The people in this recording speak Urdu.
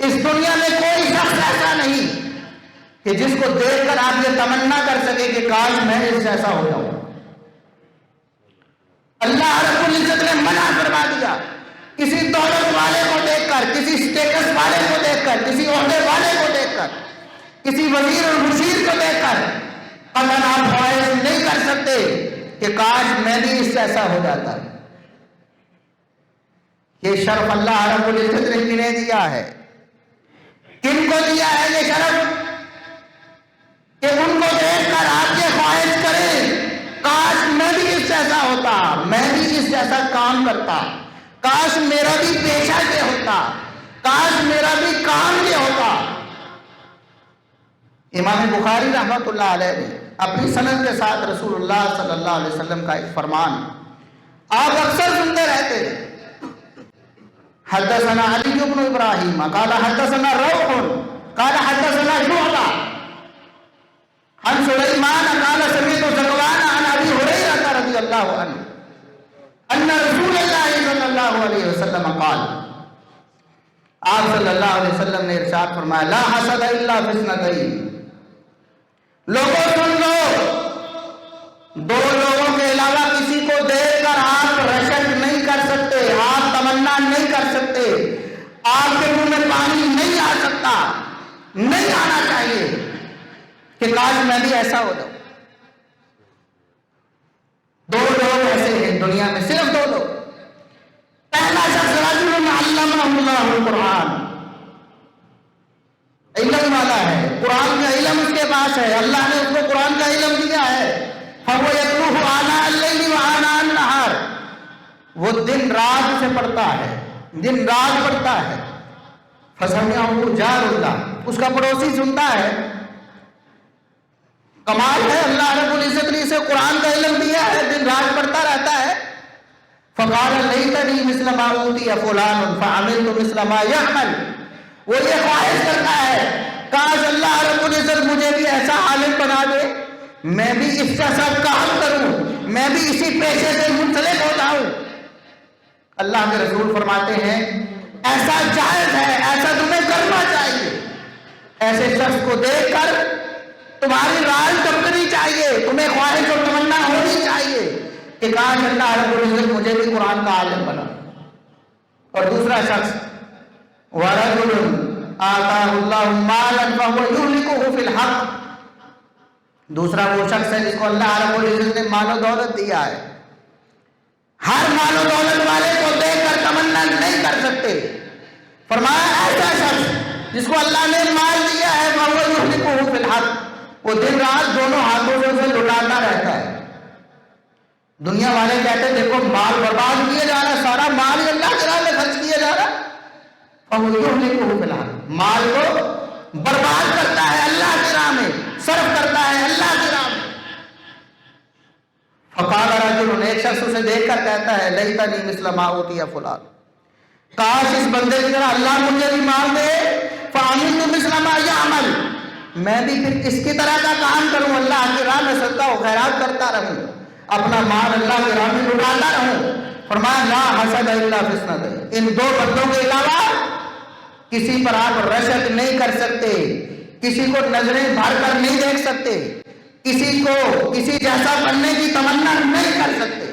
اس دنیا میں کوئی شخص ایسا نہیں کہ جس کو دیکھ کر آپ یہ تمنا کر سکے کہ کاش میں اس جیسا ہو جاؤں۔ اللہ رب العزت نے منع فرما دیا، کسی دولت والے کو دیکھ کر، کسی اسٹیٹس والے کو دیکھ کر، کسی عہدے والے کو دیکھ کر، کسی وزیر اور مشیر کو دیکھ کر اگر آپ خواہش نہیں کر سکتے کہ کاش میں بھی اس جیسا ہو جاتا۔ یہ شرف اللہ رب العزت نے کنہیں دیا ہے؟ کن کو دیا ہے یہ شرف کہ ان کو دیکھ کر آپ یہ خواہش کریں کاش میں بھی اس جیسا ہوتا، میں بھی اس جیسا کام کرتا، کاش میرا بھی پیشہ یہ ہوتا، کاش میرا بھی کام یہ ہوتا۔ امام بخاری رحمۃ اللہ علیہ نے اپنی سند کے ساتھ رسول اللہ صلی اللہ علیہ وسلم کا ایک فرمان آپ اکثر سنتے رہتے ہیں، حدثنا علی بن ابراہیم قال حدثنا روح قال حدثنا شعبہ عن سلیمان قال سمعت ذکوان عن ابی ہریرہ رضی اللہ عنہ ان رسول اللہ صلی اللہ علیہ وسلم قال، آپ صلی اللہ علیہ وسلم نے ارشاد فرمایا، لا حسد الا فی اثنتین، لوگوں سن لو، دو لوگوں کے علاوہ کسی کو دیکھ کر آپ رشک نہیں کر سکتے، آپ تمنا نہیں کر سکتے، آپ کے منہ میں پانی نہیں آ سکتا، نہیں آنا چاہیے کہ کاش میں بھی ایسا ہو جاؤں۔ دو لوگ ایسے ہیں دنیا میں، صرف دو لوگ۔ پہلا شخص رجل علمہ اللہ القرآن، علم والا ہے، قرآن کا علم اس کے پاس ہے، اللہ نے اس کو قرآن کا علم دیا ہے، فَهُوَ يَتْلُوهُ آنَاءَ اللَّيْلِ وَآنَاءَ النَّهَارِ، وہ دن رات سے پڑھتا ہے، دن رات پڑھتا ہے، فَسَمِعَهُ جَارُ اللَّهِ، اس کا پڑوسی سنتا ہے۔ کمال ہے، اللہ رب العزت نے اسے قرآن کا علم دیا ہے، دن رات پڑھتا رہتا ہے۔ فَقَالَ لَيْتَنِي مِثْلَ مَا أُوتِيَ فُلَانٌ فَعَمِلْتُ مِثْلَ مَا يَعْمَلُ، وہ یہ خواہش کرتا ہے کاش اللہ رب العزت مجھے بھی ایسا عالم بنا دے، میں بھی اس جیسا کام کروں، میں بھی اسی پیشے سے منسلک ہو جاؤں۔ اللہ کے رسول فرماتے ہیں ایسا جائز ہے، ایسا تمہیں کرنا چاہیے، ایسے شخص کو دیکھ کر تمہاری رائے ٹپکنی چاہیے، تمہیں خواہش اور تمنا ہونی چاہیے کہ کاش اللہ رب العزت مجھے بھی قرآن کا عالم بنا۔ اور دوسرا شخص وَرَجُلٌ آتَاهُ اللَّهُ مَالًا فَهُوَ يُهْلِكُهُ فِي الْحَقِّ، دوسرا وہ شخص ہے جس کو اللہ رب العزت نے مال و دولت دیا ہے، ہر مال و دولت والے کو دیکھ کر تمنا نہیں کر سکتے، فرمایا ایسا شخص جس کو اللہ نے مال دیا ہے فَهُوَ يُهْلِكُهُ فِي الْحَقِّ، وہ دن رات دونوں ہاتھوں سے اسے لٹاتا رہتا ہے۔ دنیا والے کہتے ہیں دیکھو مال برباد کیے جا رہا ہے، سارا مال ہی اللہ کے راہ میں خرچ کیے جا رہا ہے، مال کو برباد کرتا ہے اللہ کی راہ میں، صرف کرتا ہے اللہ کی راہ میں۔ فقال رجل، ایک شخص اسے دیکھ کر کہتا ہے لیتنی مثل ما اوتی فلان، کاش اس بندے کی طرح اللہ مجھے بھی مال دے، فعملت مثل ما یعمل، میں بھی پھر اس کی طرح کا کام کروں، اللہ کی راہ میں صدقہ و خیرات کرتا رہوں، اپنا مال اللہ کی راہ میں لٹاتا رہوں۔ فرمایا لا حسد الا فی اثنتین، ان دو بندوں کے علاوہ کسی پر آپ رشک نہیں کر سکتے، کسی کو نظریں بھر کر نہیں دیکھ سکتے، کسی کو کسی جیسا بننے کی تمنا نہیں کر سکتے۔